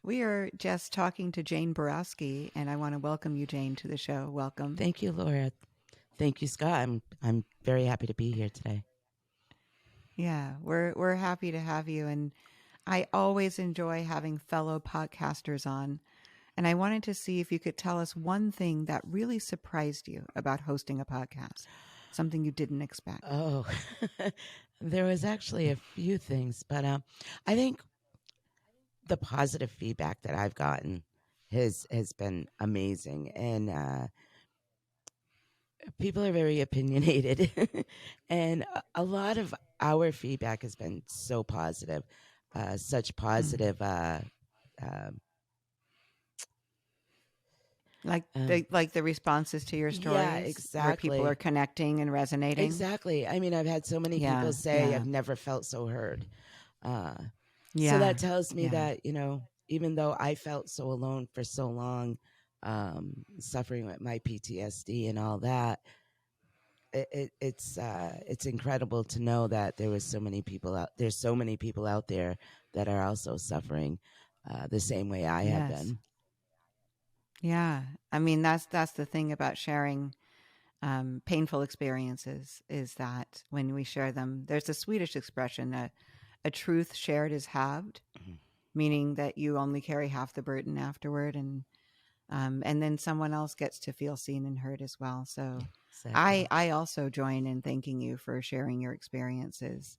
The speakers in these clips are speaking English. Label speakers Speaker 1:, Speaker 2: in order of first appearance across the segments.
Speaker 1: We are just talking to Jane Boroski, and I want to welcome you, Jane, to the show. Welcome.
Speaker 2: Thank you, Laura. Thank you, Scott. I'm very happy to be here today.
Speaker 1: Yeah, we're happy to have you, and I always enjoy having fellow podcasters on. And I wanted to see if you could tell us one thing that really surprised you about hosting a podcast, something you didn't expect.
Speaker 2: Oh, there was actually a few things, but I think the positive feedback that I've gotten has been amazing, and people are very opinionated, and a lot of our feedback has been so positive, such positive.
Speaker 1: Like the responses to your stories,
Speaker 2: Yeah, exactly.
Speaker 1: where people are connecting and resonating.
Speaker 2: Exactly. I mean, I've had so many people say I've never felt so heard. So that tells me that, even though I felt so alone for so long, suffering with my PTSD and all that, it's incredible to know that there's so many people out there that are also suffering the same way I have been.
Speaker 1: Yeah, I mean that's the thing about sharing painful experiences, is that when we share them, there's a Swedish expression that a truth shared is halved, meaning that you only carry half the burden afterward, and then someone else gets to feel seen and heard as well. So exactly. I also join in thanking you for sharing your experiences.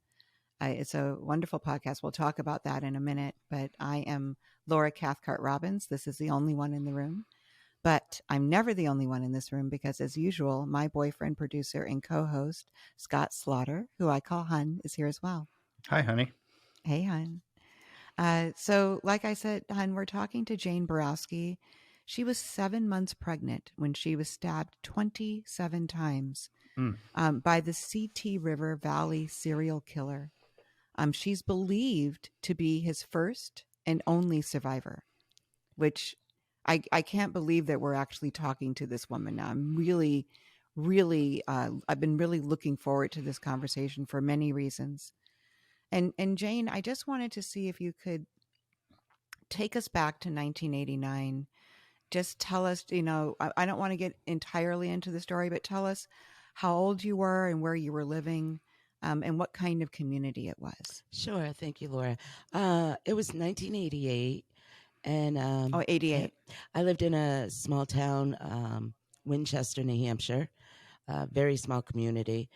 Speaker 1: It's a wonderful podcast. We'll talk about that in a minute, but I am Laura Cathcart Robbins. This is the only one in the room, but I'm never the only one in this room because, as usual, my boyfriend, producer, and co-host, Scott Slaughter, who I call Hun, is here as well.
Speaker 3: Hi, honey.
Speaker 1: Hey, Hun. So like I said, Hun, we're talking to Jane Boroski. She was 7 months pregnant when she was stabbed 27 times by the CT River Valley serial killer. She's believed to be his first and only survivor, which I can't believe that we're actually talking to this woman now. I'm really, I've been really looking forward to this conversation for many reasons. And Jane, I just wanted to see if you could take us back to 1989. Just tell us, I don't want to get entirely into the story, but tell us how old you were and where you were living. And what kind of community it was.
Speaker 2: Sure. Thank you, Laura. It was 1988. And
Speaker 1: 88.
Speaker 2: I lived in a small town, Winchester, New Hampshire, very small community.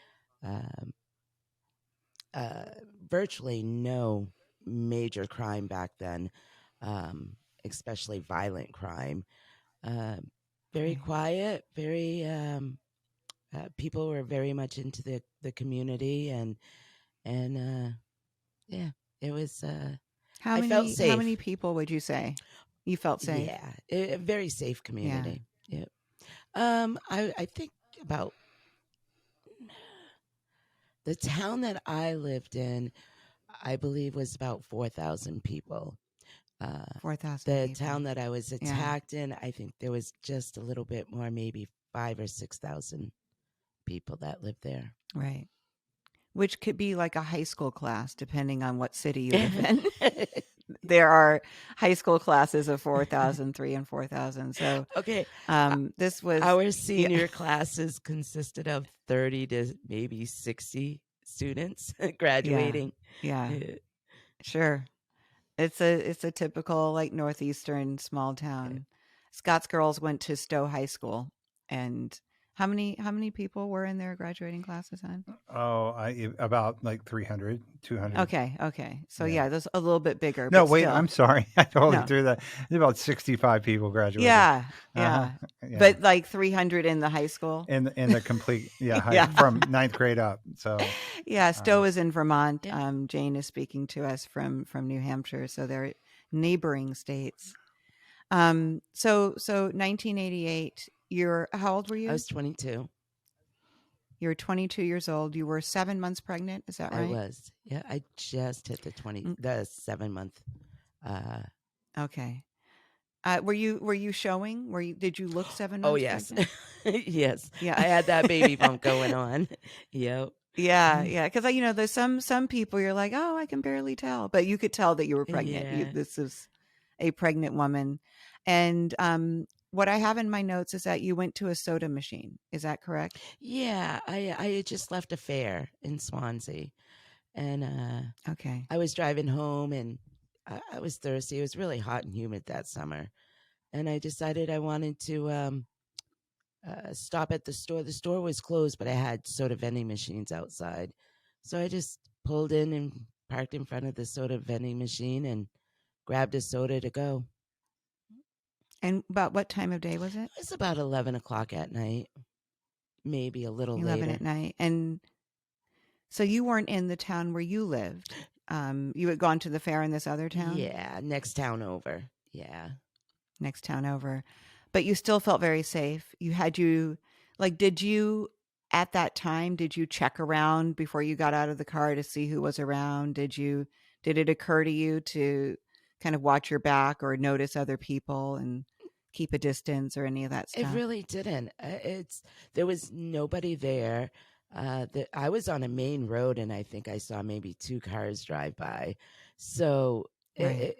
Speaker 2: Virtually no major crime back then, especially violent crime. Very quiet, very... people were very much into the community, and yeah, it was. I felt safe.
Speaker 1: How many people would you say you felt safe?
Speaker 2: Yeah, a very safe community. Yeah. I think about the town that I lived in. I believe was about 4,000 people.
Speaker 1: 4,000.
Speaker 2: The town that I was attacked in, I think there was just a little bit more, maybe 5,000 or 6,000 people that lived there.
Speaker 1: Right. Which could be like a high school class, depending on what city you live in. There are high school classes of 4,000, 3,000 and 4,000. So,
Speaker 2: okay.
Speaker 1: This was
Speaker 2: our senior classes consisted of 30 to maybe 60 students graduating.
Speaker 1: Yeah. Sure. It's a typical like Northeastern small town. Scott's girls went to Stowe High School, and how many people were in their graduating classes, Hon?
Speaker 3: About like 300, 200.
Speaker 1: Okay. So yeah, that's a little bit bigger.
Speaker 3: No,
Speaker 1: but
Speaker 3: wait,
Speaker 1: still.
Speaker 3: I totally threw that. There's about 65 people graduated.
Speaker 1: Yeah. But like 300 in the high school.
Speaker 3: In the complete, from ninth grade up. So
Speaker 1: yeah, Stowe is in Vermont. Jane is speaking to us from New Hampshire, so they're neighboring states. So 1988. How old were you?
Speaker 2: I was 22.
Speaker 1: You were 22 years old. You were 7 months pregnant. Is that right?
Speaker 2: I was. Yeah, I just hit the 7 month.
Speaker 1: Okay. Were you showing? Did you look 7 months?
Speaker 2: Oh yes,
Speaker 1: pregnant?
Speaker 2: yes.
Speaker 1: Yeah,
Speaker 2: I had that baby bump going on. Yep.
Speaker 1: Yeah. Because there's some people you're like, oh, I can barely tell, but you could tell that you were pregnant.
Speaker 2: Yeah.
Speaker 1: a pregnant woman. And what I have in my notes is that you went to a soda machine. Is that correct?
Speaker 2: Yeah, I had just left a fair in Swansea, and
Speaker 1: okay,
Speaker 2: I was driving home, and I was thirsty. It was really hot and humid that summer, and I decided I wanted to stop at the store. The store was closed, but I had soda vending machines outside, so I just pulled in and parked in front of the soda vending machine and grabbed a soda to go.
Speaker 1: And about what time of day was it?
Speaker 2: It was about 11 o'clock at night, maybe a little
Speaker 1: 11
Speaker 2: later.
Speaker 1: at night. And so you weren't in the town where you lived. You had gone to the fair in this other town?
Speaker 2: Yeah, next town over. Yeah.
Speaker 1: Next town over. But you still felt very safe. Did you, at that time, did you check around before you got out of the car to see who was around? Did it occur to you to kind of watch your back or notice other people and keep a distance or any of that stuff?
Speaker 2: It really didn't. There was nobody there. I was on a main road, and I think I saw maybe 2 cars drive by. So
Speaker 1: Right.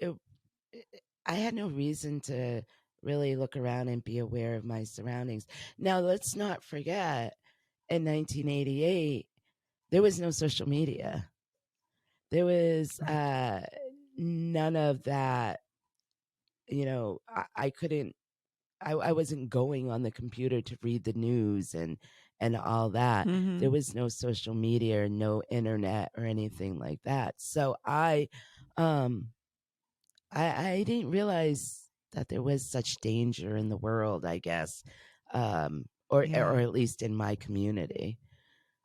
Speaker 2: I had no reason to really look around and be aware of my surroundings. Now, let's not forget, in 1988, there was no social media. There was none of that. I couldn't. I wasn't going on the computer to read the news and all that.
Speaker 1: Mm-hmm.
Speaker 2: There was no social media or no internet or anything like that. So I didn't realize that there was such danger in the world, I guess, or at least in my community.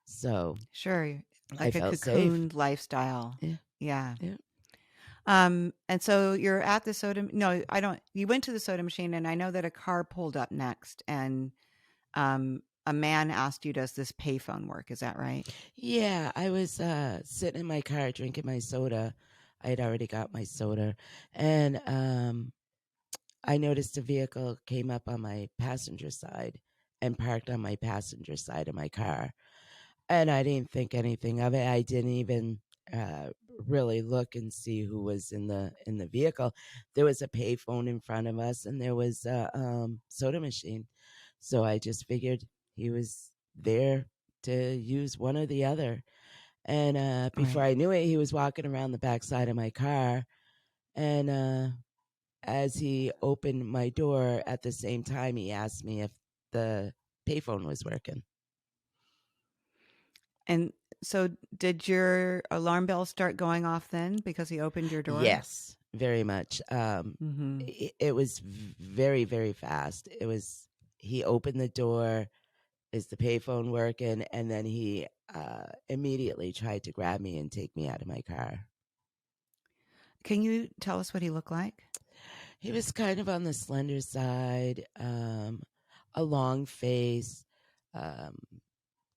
Speaker 2: So
Speaker 1: sure,
Speaker 2: like
Speaker 1: a cocooned lifestyle. Yeah. And so you're at the soda. No, I don't. You went to the soda machine, and I know that a car pulled up next, and a man asked you, "Does this payphone work?" Is that right?
Speaker 2: Yeah, I was sitting in my car drinking my soda. I had already got my soda, and I noticed a vehicle came up on my passenger side and parked on my passenger side of my car, and I didn't think anything of it. I didn't even really look and see who was in the vehicle. There was a payphone in front of us, and there was a soda machine. So I just figured he was there to use one or the other. And before I knew it, he was walking around the backside of my car. And as he opened my door at the same time, he asked me if the payphone was working.
Speaker 1: And so did your alarm bell start going off then because he opened your door?
Speaker 2: Yes, very much. It was very, very fast. He opened the door. Is the payphone working? And then he immediately tried to grab me and take me out of my car.
Speaker 1: Can you tell us what he looked like?
Speaker 2: He was kind of on the slender side, a long face.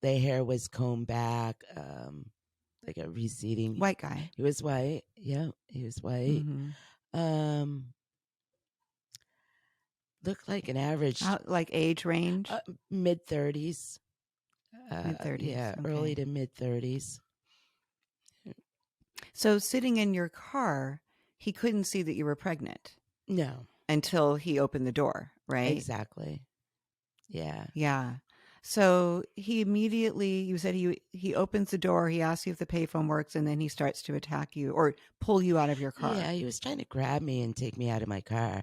Speaker 2: The hair was combed back, like a receding.
Speaker 1: White guy.
Speaker 2: He was white. Yeah, he was white. Mm-hmm. Looked like an average.
Speaker 1: Like age range?
Speaker 2: Mid-30s.
Speaker 1: Mid-30s.
Speaker 2: Yeah, okay. Early to mid-30s.
Speaker 1: So sitting in your car, he couldn't see that you were pregnant.
Speaker 2: No.
Speaker 1: Until he opened the door, right?
Speaker 2: Exactly. Yeah.
Speaker 1: Yeah. So he immediately, you said he opens the door, he asks you if the payphone works, and then he starts to attack you or pull you out of your car.
Speaker 2: Yeah, he was trying to grab me and take me out of my car.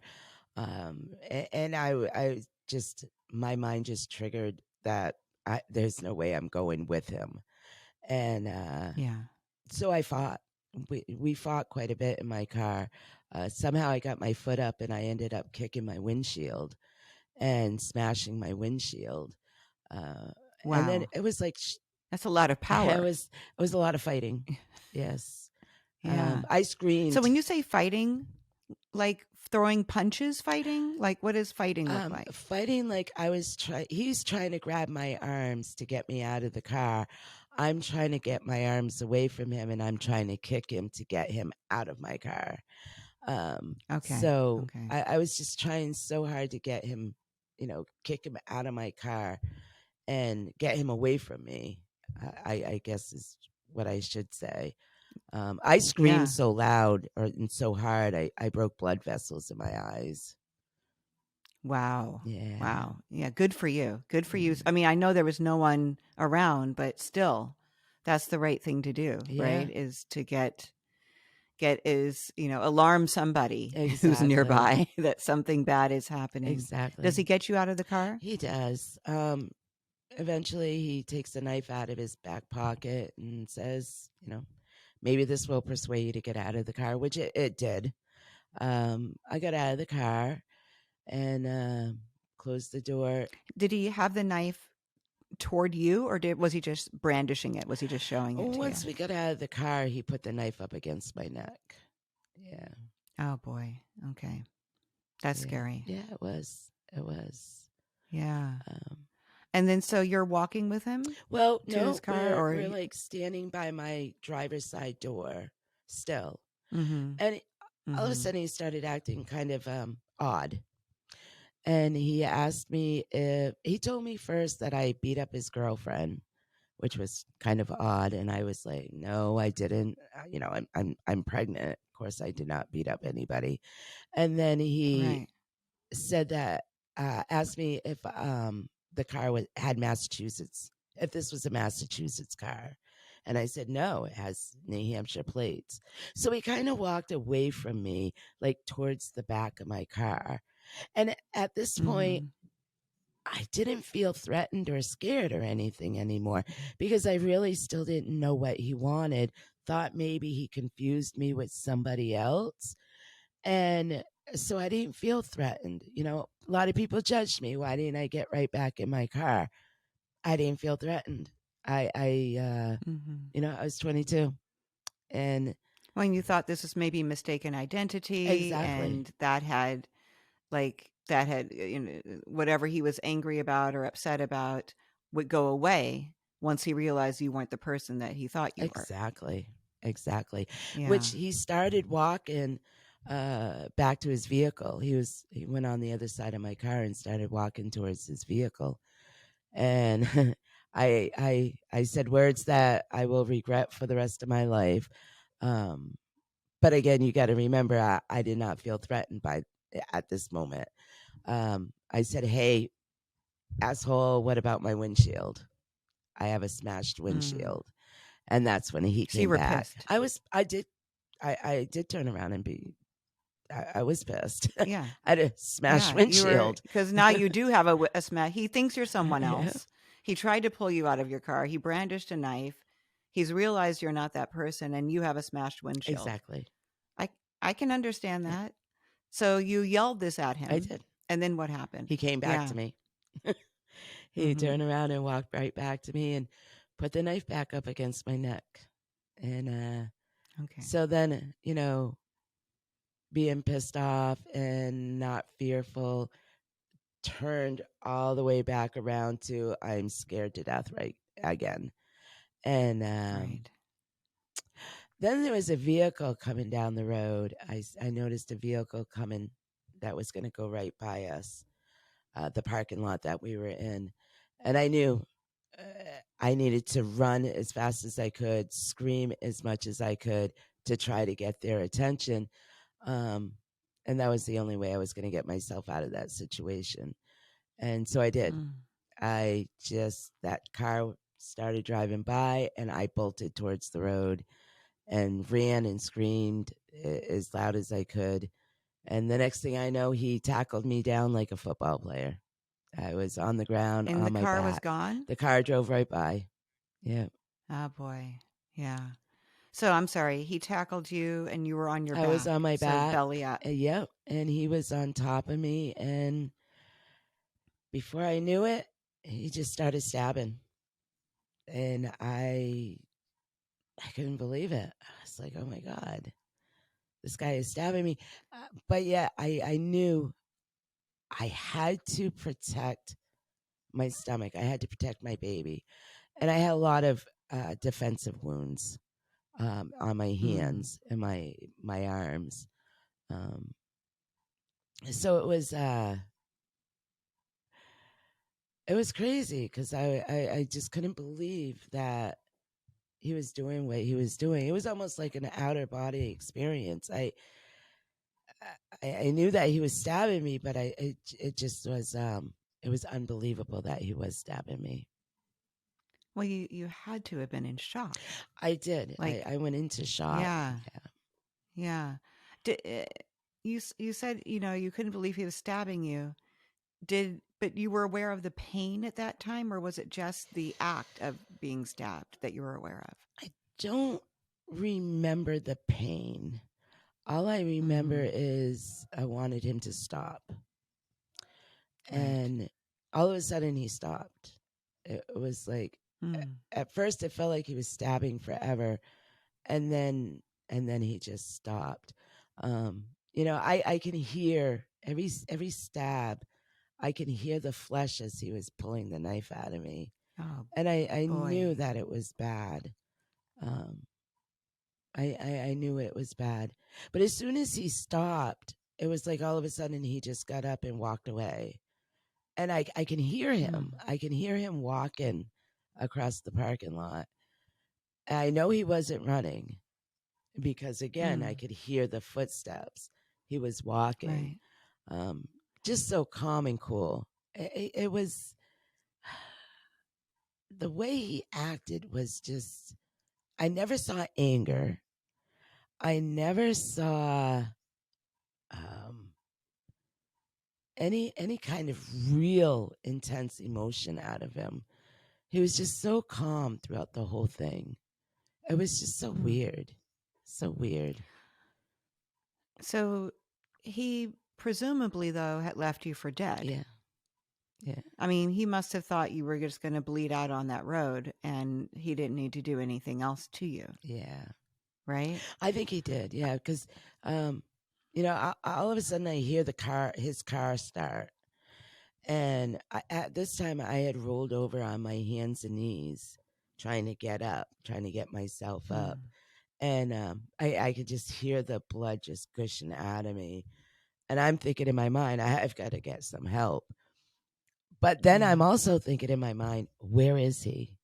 Speaker 2: And I just, my mind just triggered that there's no way I'm going with him. And
Speaker 1: yeah.
Speaker 2: So I fought. We fought quite a bit in my car. Somehow I got my foot up and I ended up kicking my windshield and smashing my windshield.
Speaker 1: Wow.
Speaker 2: And then it was like,
Speaker 1: that's a lot of power.
Speaker 2: It was a lot of fighting. Yes.
Speaker 1: Yeah.
Speaker 2: I screamed.
Speaker 1: So when you say fighting, like throwing punches, fighting, like what does fighting look like?
Speaker 2: Fighting like he's trying to grab my arms to get me out of the car. I'm trying to get my arms away from him, and I'm trying to kick him to get him out of my car.
Speaker 1: Okay.
Speaker 2: So okay. I was just trying so hard to get him, kick him out of my car and get him away from me. I guess is what I should say. I screamed so loud and so hard, I broke blood vessels in my eyes.
Speaker 1: Wow.
Speaker 2: Yeah.
Speaker 1: Wow. Yeah. Good for you. Good for you. I mean, I know there was no one around, but still, that's the right thing to do, right? Is to alarm somebody who's nearby that something bad is happening.
Speaker 2: Exactly.
Speaker 1: Does he get you out of the car?
Speaker 2: He does. Eventually he takes a knife out of his back pocket and says, maybe this will persuade you to get out of the car, which it did. I got out of the car and closed the door.
Speaker 1: Did he have the knife toward you, or was he just brandishing it? Was he just showing it to you?
Speaker 2: Once we got out of the car, he put the knife up against my neck. Yeah.
Speaker 1: Oh, boy. Okay. That's scary.
Speaker 2: Yeah, it was. It was.
Speaker 1: Yeah. And then, so you're walking with him?
Speaker 2: Well,
Speaker 1: to his car,
Speaker 2: we're like standing by my driver's side door still.
Speaker 1: Mm-hmm.
Speaker 2: And all of a sudden he started acting kind of odd. And he asked me he told me first that I beat up his girlfriend, which was kind of odd. And I was like, no, I didn't. I'm pregnant. Of course, I did not beat up anybody. And then he said that, asked me if the car had Massachusetts, if this was a Massachusetts car. And I said, no, it has New Hampshire plates. So he kind of walked away from me, like towards the back of my car. And at this point, I didn't feel threatened or scared or anything anymore because I really still didn't know what he wanted. Thought maybe he confused me with somebody else. And so I didn't feel threatened. A lot of people judged me. Why didn't I get right back in my car? I didn't feel threatened. I was 22. And
Speaker 1: when you thought this was maybe mistaken identity.
Speaker 2: Exactly.
Speaker 1: And that had whatever he was angry about or upset about would go away once he realized you weren't the person that he thought you were.
Speaker 2: Exactly. Yeah. Which he started walking back to his vehicle. He went on the other side of my car and started walking towards his vehicle. And I said words that I will regret for the rest of my life. But again, you got to remember, I did not feel threatened at this moment. I said, hey, asshole, what about my windshield? I have a smashed windshield. And that's when he came back.
Speaker 1: Pissed.
Speaker 2: I did turn around and I was pissed.
Speaker 1: Yeah.
Speaker 2: I had a smashed windshield.
Speaker 1: Because now you do have a smash. He thinks you're someone else. He tried to pull you out of your car. He brandished a knife. He's realized you're not that person and you have a smashed windshield.
Speaker 2: Exactly.
Speaker 1: I can understand that. So you yelled this at him.
Speaker 2: I did.
Speaker 1: And then what happened?
Speaker 2: He came back to me. He turned around and walked right back to me and put the knife back up against my neck. And so then, being pissed off and not fearful, turned all the way back around to I'm scared to death right again. And then there was a vehicle coming down the road. I noticed a vehicle coming that was going to go right by us, the parking lot that we were in. And I knew I needed to run as fast as I could, scream as much as I could to try to get their attention. And that was the only way I was going to get myself out of that situation. And so I did. That car started driving by and I bolted towards the road and ran and screamed as loud as I could. And the next thing I know, he tackled me down like a football player. I was on the ground on my back.
Speaker 1: And the car was gone?
Speaker 2: The car drove right by. Yeah.
Speaker 1: Oh, boy. Yeah. So I'm sorry. He tackled you and you were on your back.
Speaker 2: I was on my back.
Speaker 1: Belly up.
Speaker 2: Yep. And he was on top of me. And before I knew it, he just started stabbing. And I couldn't believe it. I was like, oh, my God. This guy is stabbing me. But yeah, I knew I had to protect my stomach. I had to protect my baby. And I had a lot of defensive wounds on my hands and my arms. So it was crazy because I just couldn't believe that he was doing what he was doing. It was almost like an outer body experience. I knew that he was stabbing me, but it just was it was unbelievable that he was stabbing me.
Speaker 1: Well, you had to have been in shock.
Speaker 2: I did. Like, I went into shock.
Speaker 1: Yeah. You said, you couldn't believe he was stabbing you. But you were aware of the pain at that time, or was it just the act of being stabbed that you were aware of?
Speaker 2: I don't remember the pain. All I remember is I wanted him to stop. Right. And all of a sudden he stopped. It was like, at first it felt like he was stabbing forever. And then he just stopped. I can hear every stab. I can hear the flesh as he was pulling the knife out of me. Oh, and I knew that it was bad. I knew it was bad. But as soon as he stopped, it was like all of a sudden he just got up and walked away. And I can hear him. I can hear him walking across the parking lot. And I know he wasn't running because, again, I could hear the footsteps. He was walking. Right. Just so calm and cool. It was, the way he acted was just, I never saw anger. I never saw any kind of real intense emotion out of him. He was just so calm throughout the whole thing. It was just so weird. So weird.
Speaker 1: So he presumably, though, had left you for dead.
Speaker 2: Yeah. Yeah.
Speaker 1: I mean, he must have thought you were just going to bleed out on that road and he didn't need to do anything else to you.
Speaker 2: Yeah.
Speaker 1: Right?
Speaker 2: I think he did. Yeah. Because, all of a sudden I hear his car start. And at this time I had rolled over on my hands and knees, trying to get up, trying to get myself up. And I could just hear the blood just gushing out of me. And I'm thinking in my mind, I've got to get some help. But then I'm also thinking in my mind, where is he?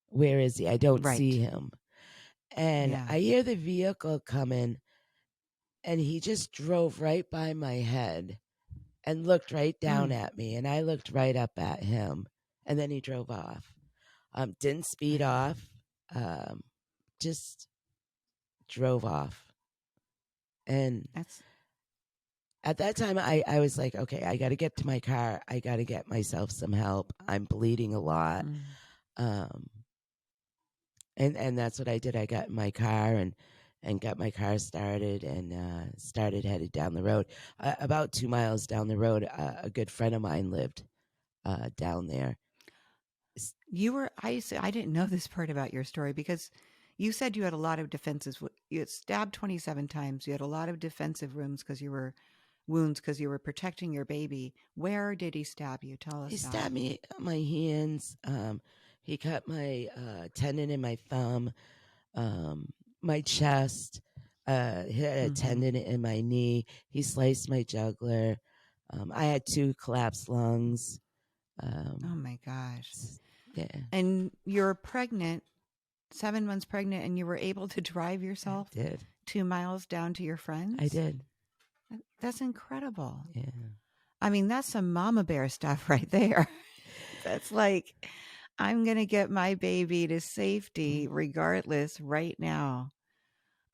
Speaker 2: Where is he? I don't see him. And I hear the vehicle coming, and he just drove right by my head and looked right down at me. And I looked right up at him. And then he drove off. Didn't speed off. Just drove off. And at that time, I was like, okay, I got to get to my car. I got to get myself some help. I'm bleeding a lot. And that's what I did. I got in my car and got my car started and started headed down the road. About 2 miles down the road, a good friend of mine lived down there.
Speaker 1: I didn't know this part about your story because you said you had a lot of defenses. You had stabbed 27 times. You had a lot of defensive wounds because you were protecting your baby. Where did he stab you? Tell us.
Speaker 2: He stabbed me on my hands. He cut my tendon in my thumb, my chest. He had a tendon in my knee. He sliced my jugular. I had 2 collapsed lungs.
Speaker 1: Oh my gosh.
Speaker 2: Yeah.
Speaker 1: And you're pregnant, 7 months pregnant, and you were able to drive yourself 2 miles down to your friends?
Speaker 2: I did.
Speaker 1: That's incredible.
Speaker 2: Yeah.
Speaker 1: I mean, that's some mama bear stuff right there. That's like, I'm going to get my baby to safety regardless right now.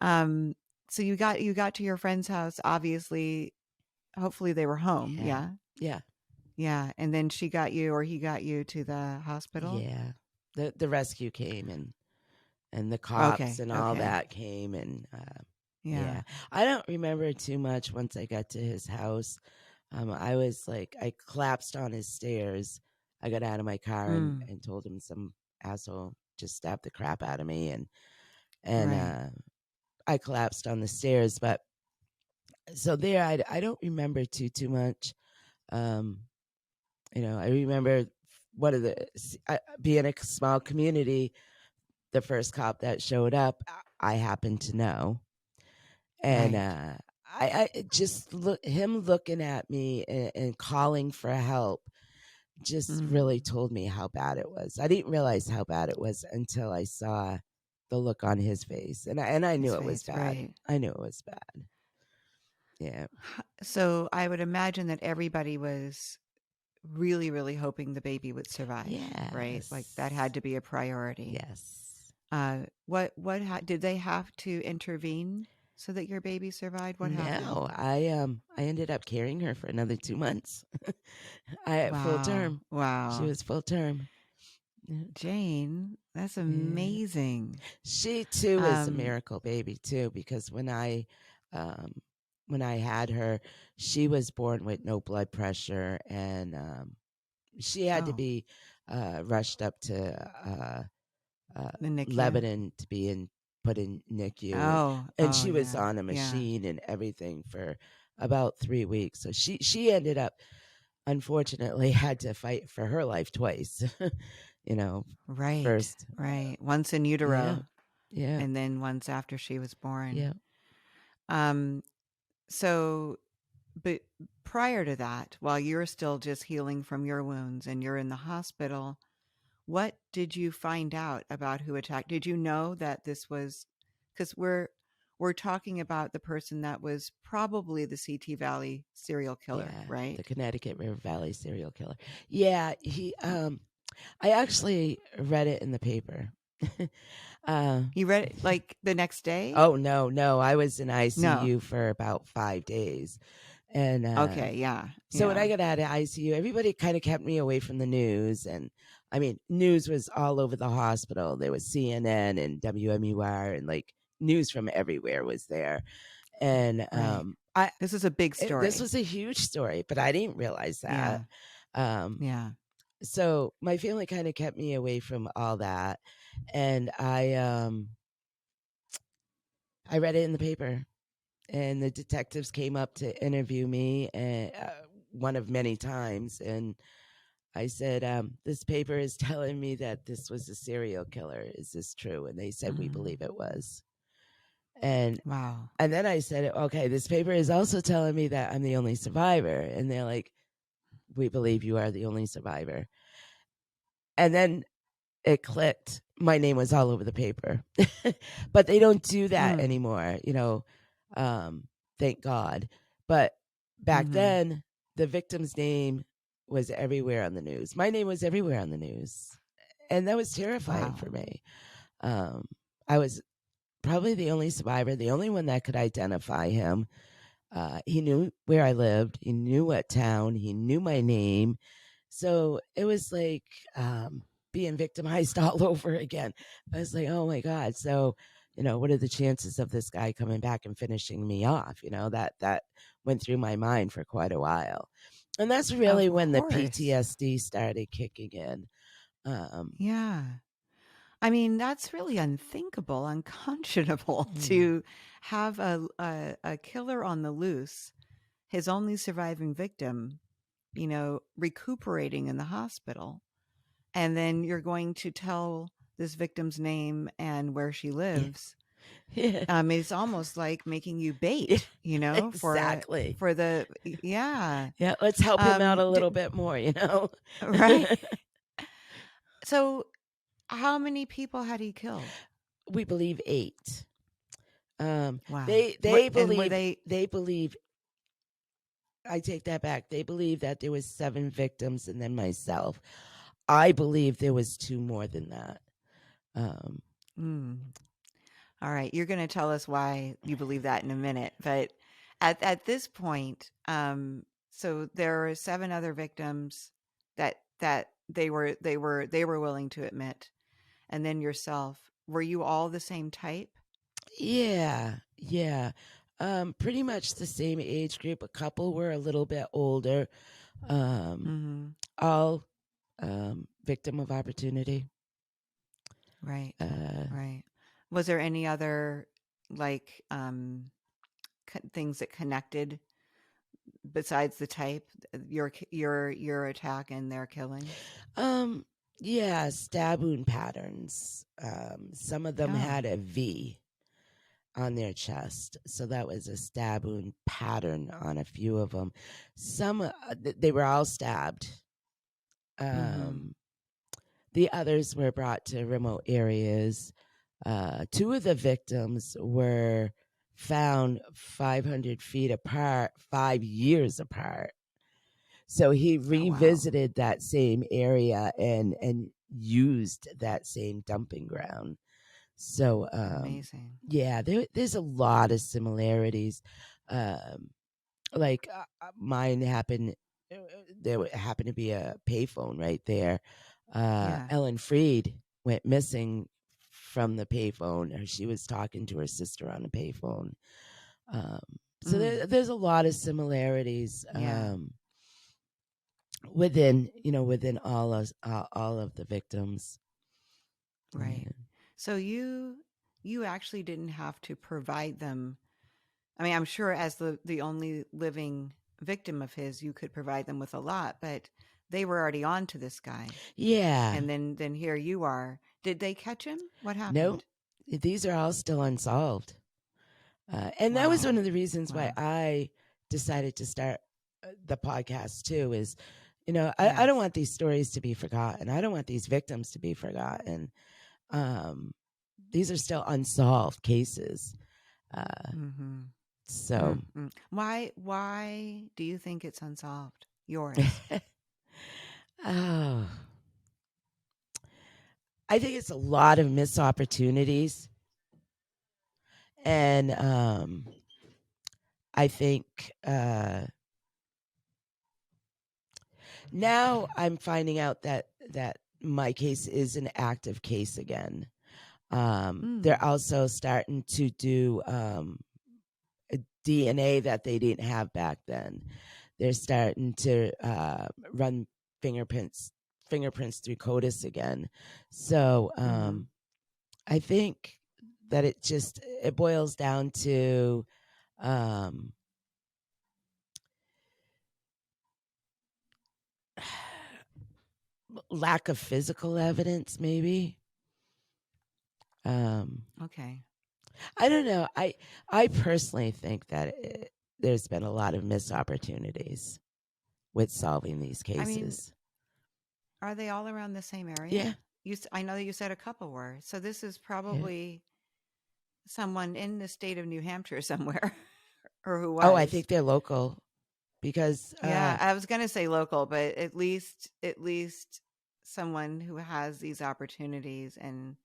Speaker 1: So you got to your friend's house, obviously, hopefully they were home. Yeah.
Speaker 2: Yeah.
Speaker 1: Yeah. And then he got you to the hospital.
Speaker 2: Yeah. The rescue came and the cops and all that came and, yeah. I don't remember too much once I got to his house. I collapsed on his stairs. I got out of my car and told him some asshole just stabbed the crap out of me. And I collapsed on the stairs. But so there, I don't remember too much. I remember being a small community, the first cop that showed up, I happened to know. And I just him looking at me and calling for help just really told me how bad it was. I didn't realize how bad it was until I saw the look on his face, and I knew it was bad.
Speaker 1: Right.
Speaker 2: I knew it was bad. Yeah.
Speaker 1: So I would imagine that everybody was really, really hoping the baby would survive.
Speaker 2: Yes.
Speaker 1: Right. Like that had to be a priority.
Speaker 2: Yes.
Speaker 1: Did they have to intervene so that your baby survived? What happened?
Speaker 2: No, I ended up carrying her for another 2 months. Full term.
Speaker 1: Wow.
Speaker 2: She was full term.
Speaker 1: Jane, that's amazing.
Speaker 2: She too is a miracle baby too, because when I had her, she was born with no blood pressure, and she had to be rushed up to Lebanon to be put in NICU. And she was on a machine and everything for about 3 weeks. So she ended up, unfortunately, had to fight for her life twice.
Speaker 1: Right.
Speaker 2: First,
Speaker 1: right. Once in utero. Yeah. And then once after she was born.
Speaker 2: Yeah.
Speaker 1: So, but prior to that, while you're still just healing from your wounds and you're in the hospital, what did you find out about who attacked? Did you know that this was, because we're talking about the person that was probably the CT Valley serial killer, right?
Speaker 2: The Connecticut River Valley serial killer. Yeah, he. I actually read it in the paper.
Speaker 1: You read it like the next day?
Speaker 2: Oh no! I was in ICU for about 5 days, and So when I got out of ICU, everybody kind of kept me away from the news, and I mean, news was all over the hospital. There was CNN and WMUR, and like news from everywhere was there. And
Speaker 1: this is a big story.
Speaker 2: This was a huge story, but I didn't realize that. So my family kind of kept me away from all that, and I read it in the paper, and the detectives came up to interview me, and one of many times, and I said, "This paper is telling me that this was a serial killer. Is this true?" And they said, "We believe it was." And
Speaker 1: wow.
Speaker 2: And then I said, "Okay, this paper is also telling me that I'm the only survivor." And they're like, "We believe you are the only survivor." And then it clicked. My name was all over the paper. But they don't do that anymore, thank God. But back then, the victim's name was everywhere on the news. My name was everywhere on the news. And that was terrifying for me. I was probably the only survivor, the only one that could identify him. He knew where I lived. He knew what town. He knew my name. So it was like being victimized all over again. I was like, oh my God. So, what are the chances of this guy coming back and finishing me off? That went through my mind for quite a while. And that's really when the PTSD started kicking in.
Speaker 1: I mean, that's really unthinkable, unconscionable to have a killer on the loose, his only surviving victim, recuperating in the hospital. And then you're going to tell this victim's name and where she lives.
Speaker 2: Yeah.
Speaker 1: It's almost like making you bait,
Speaker 2: exactly.
Speaker 1: for the, yeah.
Speaker 2: Yeah, let's help him out a little bit more,
Speaker 1: Right. So how many people had he killed?
Speaker 2: We believe 8.
Speaker 1: Wow.
Speaker 2: They believe. I take that back. They believe that there was 7 victims and then myself. I believe there was 2 more than that.
Speaker 1: All right, you're going to tell us why you believe that in a minute, but at this point, so there are 7 other victims that they were willing to admit, and then yourself. Were you all the same type?
Speaker 2: Yeah. Pretty much the same age group. A couple were a little bit older. All victim of opportunity.
Speaker 1: Right. Right. Was there any other things that connected besides the type, your attack and their killing?
Speaker 2: Yeah, stab wound patterns. Some of them had a V on their chest, so that was a stab wound pattern on a few of them. Some they were all stabbed. The others were brought to remote areas. Two of the victims were found 500 feet apart, 5 years apart. So he revisited that same area and used that same dumping ground. So
Speaker 1: amazing.
Speaker 2: Yeah, there's a lot of similarities. Like mine happened. There happened to be a payphone right there. Ellen Freed went missing from the payphone. She was talking to her sister on the payphone. So there's a lot of similarities. Within all of the victims,
Speaker 1: right? Yeah. So you actually didn't have to provide them. I mean, I'm sure as the only living victim of his, you could provide them with a lot, but they were already on to this guy.
Speaker 2: Yeah.
Speaker 1: And then here you are. Did they catch him? What happened?
Speaker 2: No, these are all still unsolved. And that was one of the reasons why I decided to start the podcast too, is, I don't want these stories to be forgotten. I don't want these victims to be forgotten. These are still unsolved cases. So
Speaker 1: why do you think it's unsolved? Yours?
Speaker 2: Oh, I think it's a lot of missed opportunities. And I think now I'm finding out that my case is an active case again. They're also starting to do DNA that they didn't have back then. They're starting to run fingerprints through CODIS again. So I think that it boils down to lack of physical evidence, maybe.
Speaker 1: Okay.
Speaker 2: I don't know. I personally think that there's been a lot of missed opportunities with solving these cases. I mean,
Speaker 1: are they all around the same area?
Speaker 2: Yeah.
Speaker 1: I know that you said a couple were. So this is probably someone in the state of New Hampshire somewhere, or who was.
Speaker 2: Oh, I think they're local, because
Speaker 1: I was going to say local, but at least someone who has these opportunities. And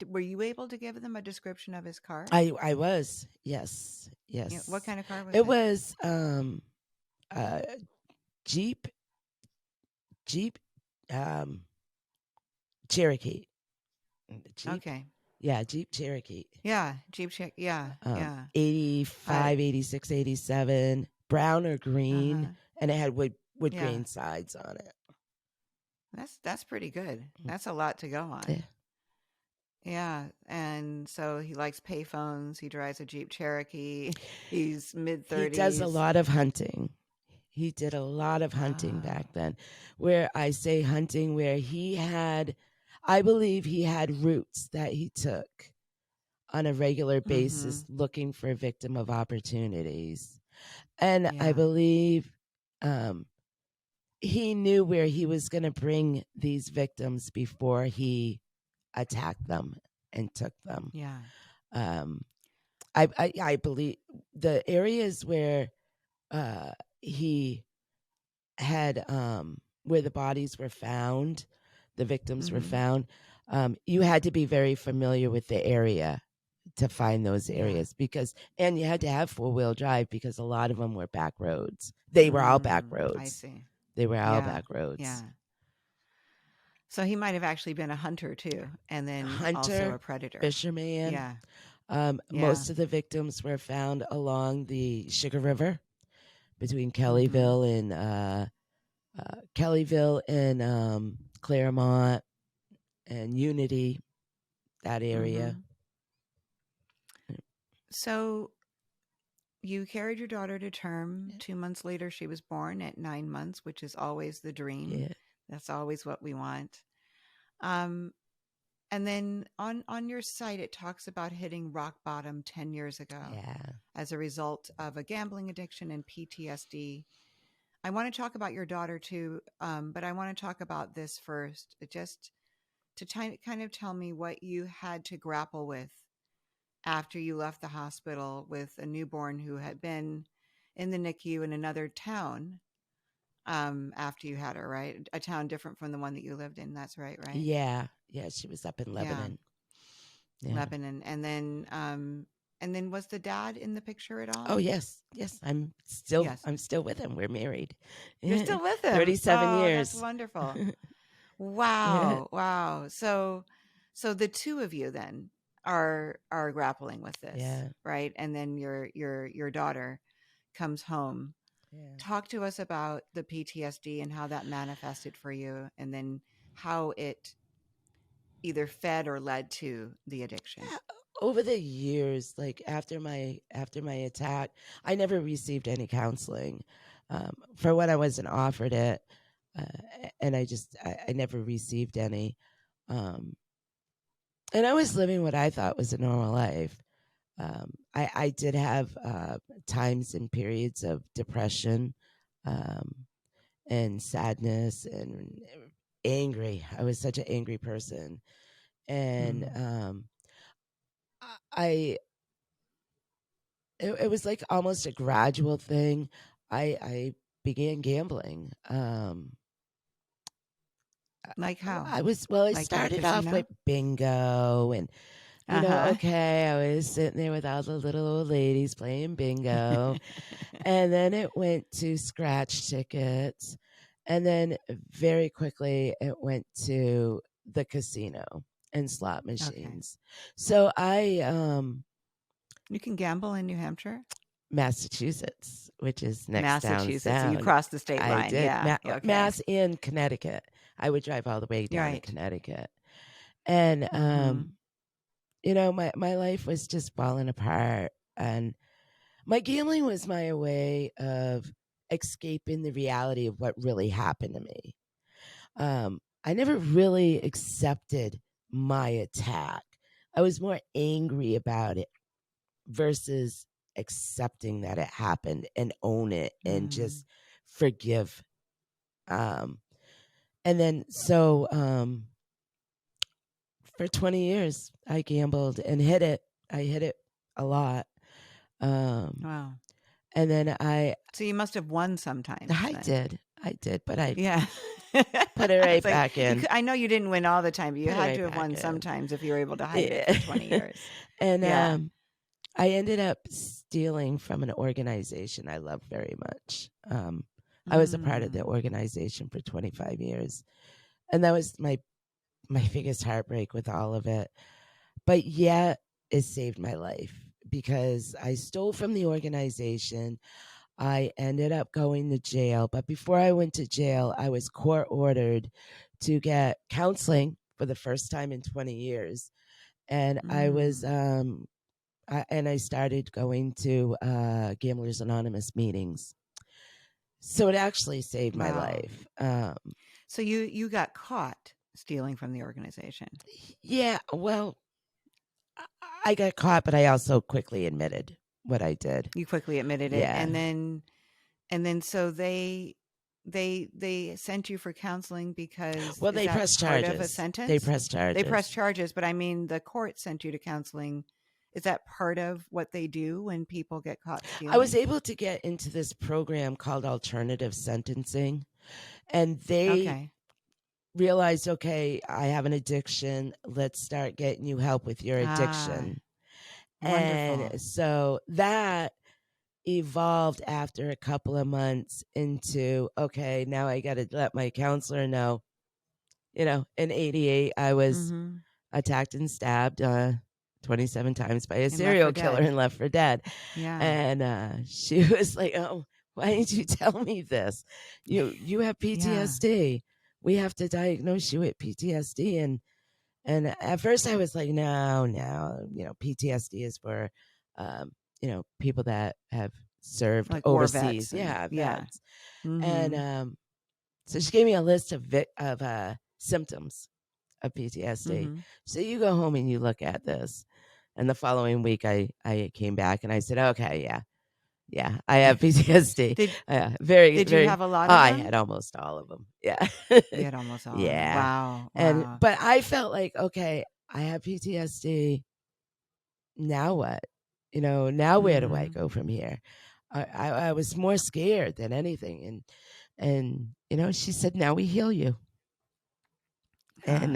Speaker 1: were you able to give them a description of his car?
Speaker 2: I was. Yes.
Speaker 1: Yeah, what kind of car was it?
Speaker 2: It was Jeep Cherokee.
Speaker 1: Okay.
Speaker 2: Yeah, Jeep Cherokee.
Speaker 1: Yeah, Jeep Cherokee. Yeah,
Speaker 2: 85, 86, 87, brown or green, and it had wood grain sides on it.
Speaker 1: That's pretty good. That's a lot to go on. Yeah, and so he likes payphones. He drives a Jeep Cherokee. He's mid-30s.
Speaker 2: He does a lot of hunting. He did a lot of hunting back then. Where I say hunting, where I believe he had routes that he took on a regular basis, looking for a victim of opportunities. And I believe he knew where he was going to bring these victims before he attacked them and took them.
Speaker 1: Yeah.
Speaker 2: I believe the areas where he had where the bodies were found, the victims were found, you had to be very familiar with the area to find those areas, and you had to have 4-wheel drive, because a lot of them were back roads. They were all back roads.
Speaker 1: I see.
Speaker 2: They were all back roads.
Speaker 1: Yeah. So he might have actually been a hunter too, and then also a predator.
Speaker 2: Fisherman.
Speaker 1: Yeah.
Speaker 2: Most of the victims were found along the Sugar River, between Kellyville and Claremont and Unity, that area.
Speaker 1: So you carried your daughter to term. 2 months later, she was born at 9 months, which is always the dream.
Speaker 2: Yeah.
Speaker 1: That's always what we want. And then on your site, it talks about hitting rock bottom 10 years ago as a result of a gambling addiction and PTSD. I want to talk about your daughter too, but I want to talk about this first. to kind of tell me what you had to grapple with after you left the hospital with a newborn who had been in the NICU in another town after you had her, right? A town different from the one that you lived in. That's right, right?
Speaker 2: Yeah. Yeah, she was up in Lebanon.
Speaker 1: Yeah. Lebanon. And then was the dad in the picture at all?
Speaker 2: Oh, yes. Yes, I'm still with him. We're married.
Speaker 1: You're still with him?
Speaker 2: 37 years.
Speaker 1: That's wonderful. Wow. Wow. So the two of you then are grappling with this, right? And then your daughter comes home. Talk to us about the PTSD and how that manifested for you, and then how it either fed or led to the addiction.
Speaker 2: Over the years, like after my attack, I never received any counseling. For when I wasn't offered it, and I never received any. And I was living what I thought was a normal life. I did have times and periods of depression and sadness and angry. I was such an angry person. And it was like almost a gradual thing. I began gambling.
Speaker 1: Like how?
Speaker 2: I started off with bingo and okay, I was sitting there with all the little old ladies playing bingo. And then it went to scratch tickets. And then very quickly it went to the casino and slot machines. Okay. So
Speaker 1: you can gamble in New Hampshire?
Speaker 2: Massachusetts, which is next down.
Speaker 1: So you crossed the state line.
Speaker 2: I did. Mass and Connecticut. I would drive all the way down to Connecticut. And my life was just falling apart, and my gambling was my way of escaping the reality of what really happened to me. I never really accepted my attack. I was more angry about it versus accepting that it happened and own it and just forgive. And then for 20 years, I gambled and hit it. I hit it a lot.
Speaker 1: Wow.
Speaker 2: And then
Speaker 1: So you must have won sometimes.
Speaker 2: I did, but I
Speaker 1: put
Speaker 2: it right back in.
Speaker 1: I know you didn't win all the time, but you had to have won sometimes if you were able to hide it for 20 years.
Speaker 2: And I ended up stealing from an organization I love very much. I was a part of the organization for 25 years. And that was my biggest heartbreak with all of it. But yet it saved my life because I stole from the organization. I ended up going to jail. But before I went to jail, I was court ordered to get counseling for the first time in 20 years. And I was, I started going to Gamblers Anonymous meetings. So it actually saved my life.
Speaker 1: So you got caught stealing from the organization?
Speaker 2: Yeah, well, I got caught, but I also quickly admitted what I did.
Speaker 1: You quickly admitted it, and then so they sent you for counseling because
Speaker 2: they pressed charges.
Speaker 1: Part of a sentence?
Speaker 2: They pressed charges.
Speaker 1: They pressed charges, but I mean, the court sent you to counseling. Is that part of what they do when people get caught stealing?
Speaker 2: I was able to get into this program called alternative sentencing, and they realized, okay, I have an addiction. Let's start getting you help with your addiction. And so that evolved after a couple of months into, okay, now I got to let my counselor know, in 88, I was attacked and stabbed 27 times by a serial killer and left for dead.
Speaker 1: Yeah.
Speaker 2: And she was like, oh, why didn't you tell me this? You have PTSD. Yeah. We have to diagnose you with PTSD. And at first I was like, no, PTSD is for, people that have served like overseas. Vets. And so she gave me a list of symptoms of PTSD. So you go home and you look at this. And the following week I came back and I said, okay, Yeah, I have PTSD.
Speaker 1: Did
Speaker 2: very.
Speaker 1: you have a lot of
Speaker 2: I
Speaker 1: them?
Speaker 2: had almost all of them. Yeah.
Speaker 1: You had almost all of them.
Speaker 2: Yeah.
Speaker 1: Wow.
Speaker 2: But I felt like, okay, I have PTSD. Now what? Now where do I go from here? I was more scared than anything. And she said, now we heal you. And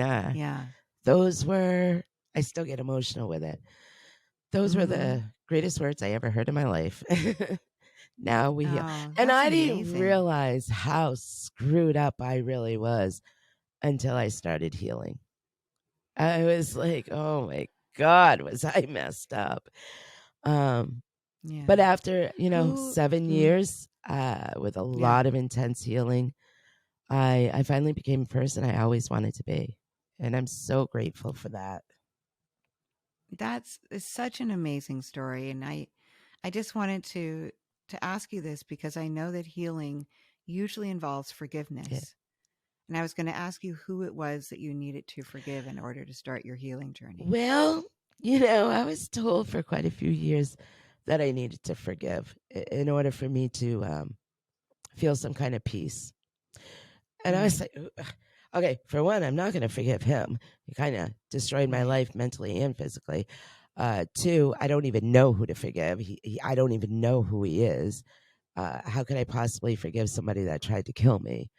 Speaker 2: those were, I still get emotional with it. Those were the greatest words I ever heard in my life. Now we heal. And I didn't realize how screwed up I really was until I started healing. I was like, oh my God, was I messed up? But after, 7 years with a lot of intense healing, I finally became a person I always wanted to be. And I'm so grateful for that.
Speaker 1: That's such an amazing story. And I just wanted to ask you this because I know that healing usually involves forgiveness. Yeah. And I was going to ask you who it was that you needed to forgive in order to start your healing journey.
Speaker 2: Well, I was told for quite a few years that I needed to forgive in order for me to feel some kind of peace. And I was like, okay, for one, I'm not going to forgive him. He kind of destroyed my life mentally and physically. Two, I don't even know who to forgive. I don't even know who he is. How could I possibly forgive somebody that tried to kill me?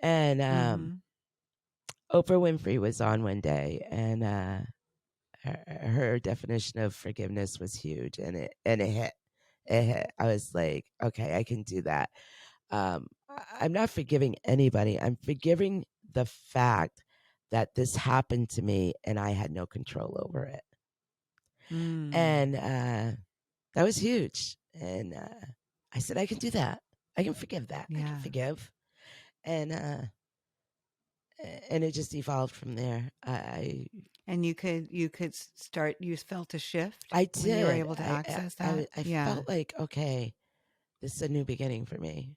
Speaker 2: And Oprah Winfrey was on one day, and her definition of forgiveness was huge, and it hit. It hit. I was like, okay, I can do that. I'm not forgiving anybody. I'm forgiving the fact that this happened to me and I had no control over it. And that was huge. And I said, I can do that. I can forgive that. I can forgive. And it just evolved from there.
Speaker 1: And you could start, you felt a shift?
Speaker 2: I did.
Speaker 1: When you were able to access that?
Speaker 2: I felt like, okay, this is a new beginning for me.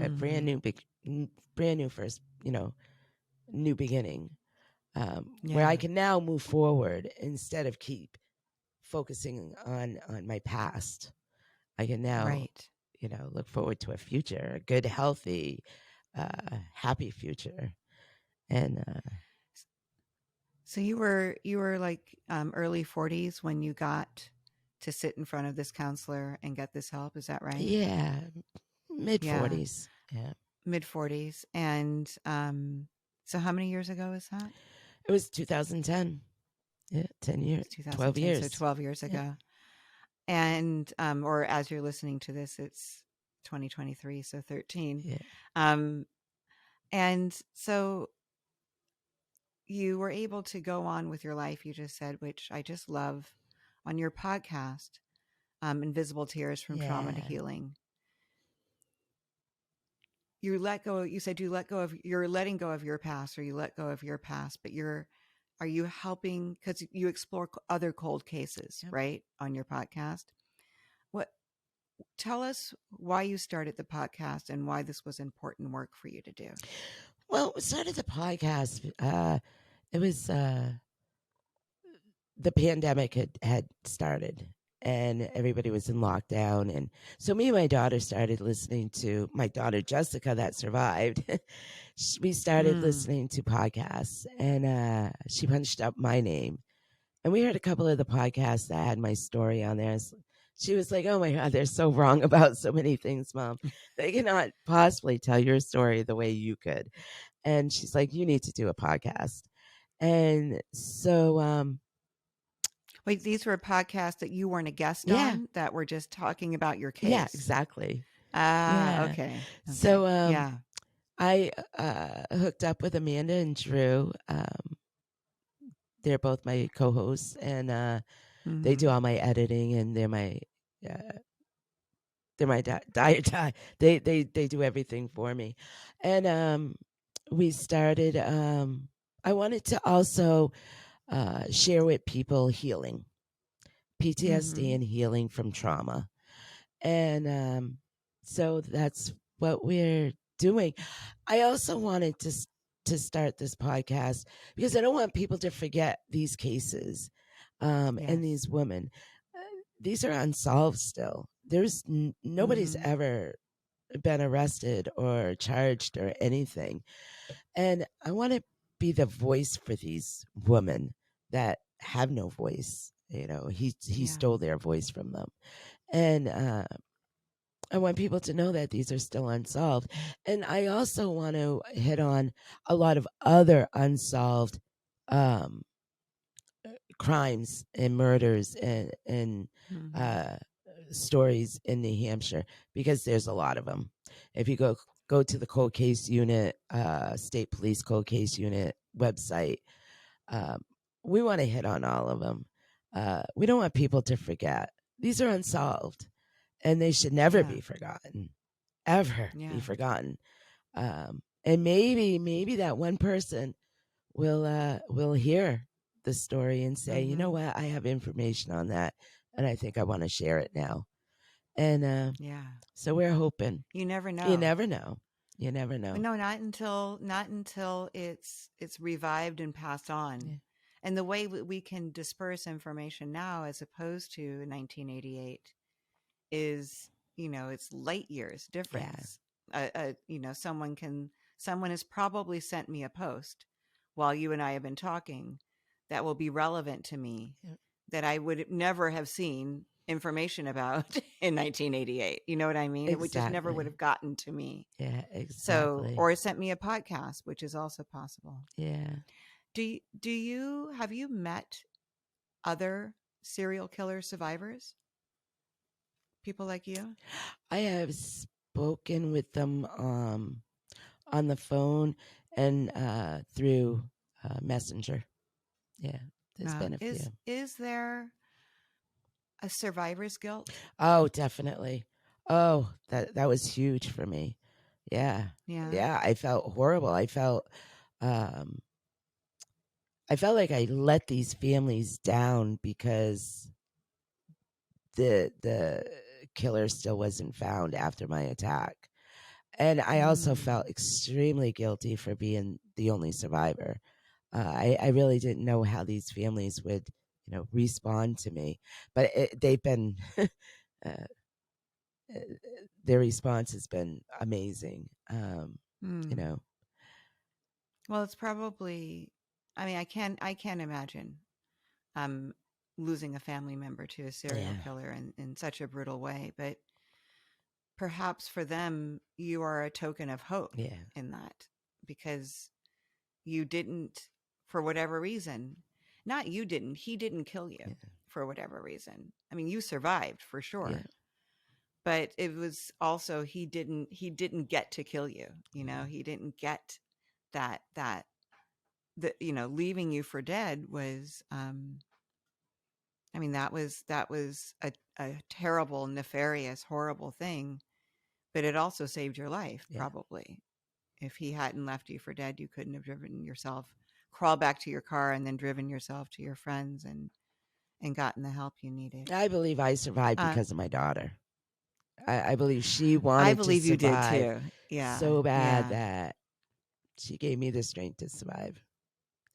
Speaker 2: A brand new first, new beginning, where I can now move forward instead of keep focusing on my past. I can now, look forward to a future, a good, healthy, happy future. And
Speaker 1: so you were like early 40s when you got to sit in front of this counselor and get this help. Is that right?
Speaker 2: Yeah. Mid 40s. Yeah.
Speaker 1: Mid 40s. And so how many years ago is that?
Speaker 2: It was 2010. Yeah, 10 years. 12 years.
Speaker 1: So 12 years ago. And or as you're listening to this, it's 2023, so 13.
Speaker 2: Yeah.
Speaker 1: And so you were able to go on with your life, you just said, which I just love, on your podcast, Invisible Tears from Trauma to Healing. You let go. You said you're letting go of your past, or you let go of your past, but are you helping, because you explore other cold cases, right, on your podcast? Tell us why you started the podcast and why this was important work for you to do.
Speaker 2: Well, we started the podcast. It was the pandemic had started, and everybody was in lockdown. And so me and my daughter started listening to, my daughter Jessica that survived. We started listening to podcasts, and she punched up my name. And we heard a couple of the podcasts that had my story on there. She was like, oh my God, they're so wrong about so many things, Mom. They cannot possibly tell your story the way you could. And she's like, you need to do a podcast. And so
Speaker 1: wait, these were podcasts that you weren't a guest on, that were just talking about your case?
Speaker 2: Yeah, exactly.
Speaker 1: Okay.
Speaker 2: So I hooked up with Amanda and Drew. They're both my co-hosts, and they do all my editing, and they're my diet. They do everything for me. And we started. I wanted to also share with people healing, PTSD, and healing from trauma, and so that's what we're doing. I also wanted to start this podcast because I don't want people to forget these cases and these women. These are unsolved still. there's nobody's ever been arrested or charged or anything. And I want to be the voice for these women that have no voice. You know, he stole their voice from them. And I want people to know that these are still unsolved. And I also want to hit on a lot of other unsolved crimes and murders and stories in New Hampshire, because there's a lot of them. If you go to the cold case unit, state police cold case unit website, we want to hit on all of them. We don't want people to forget. These are unsolved, and they should never be forgotten, ever be forgotten. And maybe that one person will hear the story and say, you know what, I have information on that, and I think I want to share it now. And so we're hoping.
Speaker 1: You never know.
Speaker 2: You never know. You never know.
Speaker 1: No, not until it's revived and passed on. Yeah. And the way we can disperse information now, as opposed to 1988, is, it's light years difference. Yeah. Someone has probably sent me a post while you and I have been talking that will be relevant to me, that I would never have seen information about in 1988. You know what I mean? Exactly. It would just never would have gotten to me.
Speaker 2: Yeah, exactly.
Speaker 1: So, or sent me a podcast, which is also possible.
Speaker 2: Yeah.
Speaker 1: Have you met other serial killer survivors? People like you?
Speaker 2: I have spoken with them on the phone and through Messenger. Yeah, there's been a few.
Speaker 1: Is there a survivor's guilt?
Speaker 2: Oh, definitely. Oh, that was huge for me. Yeah. I felt horrible. I felt like I let these families down because the killer still wasn't found after my attack. And I also felt extremely guilty for being the only survivor. I really didn't know how these families would, respond to me, but they've been, their response has been amazing.
Speaker 1: Well, it's probably, I can't imagine, losing a family member to a serial killer in such a brutal way, but perhaps for them, you are a token of hope in that, because you didn't, for whatever reason, he didn't kill you for whatever reason. You survived for sure. Yeah. But it was also, he didn't get to kill you. He didn't get that leaving you for dead was, that was a terrible, nefarious, horrible thing, but it also saved your life, probably. If he hadn't left you for dead, you couldn't have driven yourself, crawled back to your car and then driven yourself to your friends and gotten the help you needed.
Speaker 2: I believe I survived because of my daughter. I believe she wanted to survive. I believe you did too. Yeah. So bad that she gave me the strength to survive.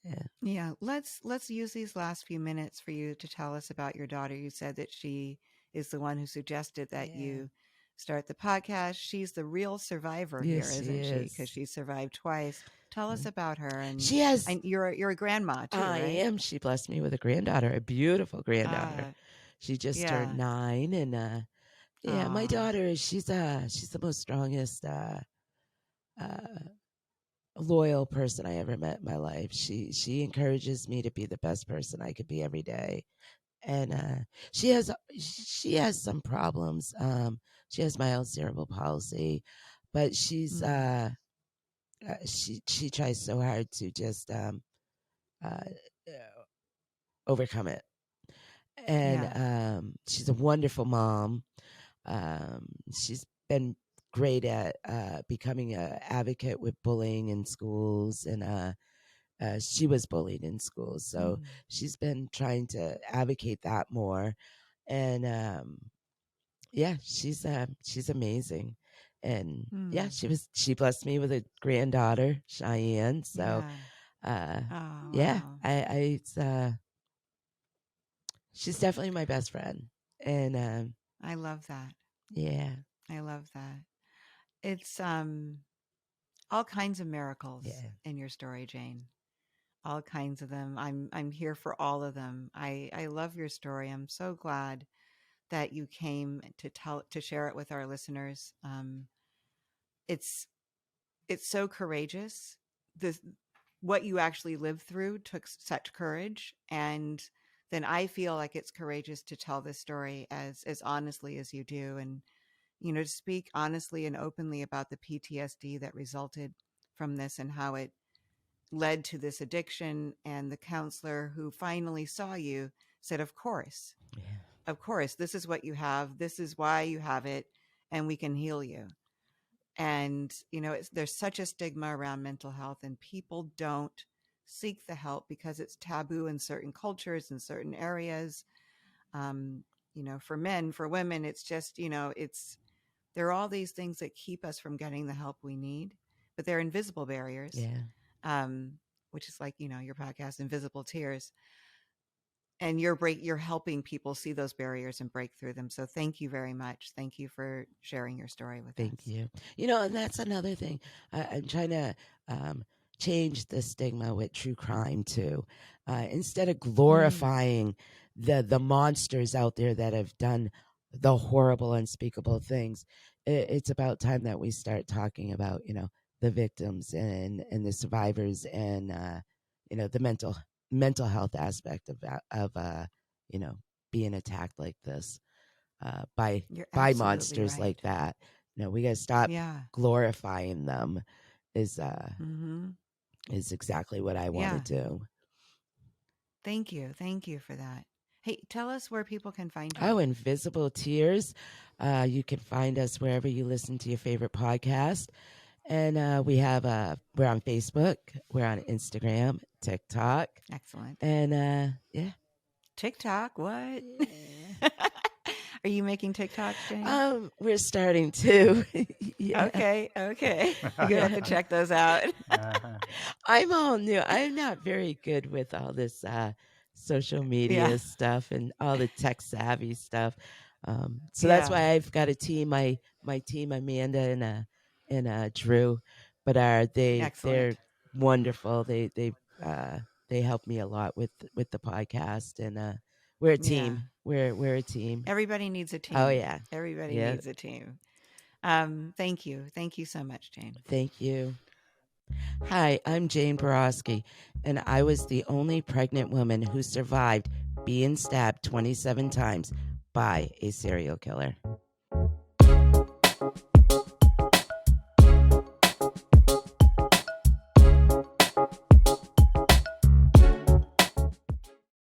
Speaker 2: Yeah.
Speaker 1: Yeah. Let's use these last few minutes for you to tell us about your daughter. You said that she is the one who suggested that you start the podcast. She's the real survivor here, isn't she? Because she survived twice. Tell us about her. And
Speaker 2: she has.
Speaker 1: And you're a grandma too,
Speaker 2: I am. She blessed me with a granddaughter, a beautiful granddaughter. She just turned 9, and my daughter. She's the most strongest, loyal person I ever met in my life. She encourages me to be the best person I could be every day. And she has some problems. She has mild cerebral palsy, but she's she tries so hard to just overcome it. And she's a wonderful mom. She's been great at becoming an advocate with bullying in schools, and she was bullied in school, so she's been trying to advocate that more. And she's amazing. And she blessed me with a granddaughter, Cheyenne. So she's definitely my best friend. And
Speaker 1: I love that.
Speaker 2: Yeah.
Speaker 1: I love that. It's all kinds of miracles in your story, Jane. All kinds of them. I'm here for all of them. I love your story. I'm so glad that you came to share it with our listeners. It's so courageous. What you actually lived through took such courage, and then I feel like it's courageous to tell this story as honestly as you do, and to speak honestly and openly about the PTSD that resulted from this and how it led to this addiction. And the counselor who finally saw you said, of course, this is what you have. This is why you have it, and we can heal you. And, there's such a stigma around mental health, and people don't seek the help because it's taboo in certain cultures, in certain areas. For men, for women, it's just, there are all these things that keep us from getting the help we need, but they're invisible barriers.
Speaker 2: Yeah.
Speaker 1: Which is like, your podcast, Invisible Tears. And you're helping people see those barriers and break through them. So thank you very much. Thank you for sharing your story with us.
Speaker 2: Thank you. And that's another thing. I'm trying to change the stigma with true crime too. Instead of glorifying the monsters out there that have done the horrible, unspeakable things, it's about time that we start talking about, the victims and the survivors and the mental health aspect of being attacked like this by monsters right. like that. We got to stop glorifying them. Is exactly what I want to do.
Speaker 1: Thank you for that. Hey, tell us where people can find you.
Speaker 2: Oh, Invisible Tears. You can find us wherever you listen to your favorite podcast. And we're on Facebook, we're on Instagram, TikTok.
Speaker 1: Excellent.
Speaker 2: And
Speaker 1: TikTok, what? Yeah. Are you making TikToks, Jane?
Speaker 2: We're starting to.
Speaker 1: Yeah. Okay. You're gonna have to check those out.
Speaker 2: I'm all new. I'm not very good with all this social media stuff and all the tech savvy stuff. So that's why I've got a team. My team, Amanda and Drew, but they're wonderful. They help me a lot with the podcast, and we're a team. We're a team.
Speaker 1: Everybody needs a team.
Speaker 2: Oh yeah,
Speaker 1: everybody needs a team. Thank you so much, Jane.
Speaker 2: Thank you. Hi, I'm Jane Boroski, and I was the only pregnant woman who survived being stabbed 27 times by a serial killer.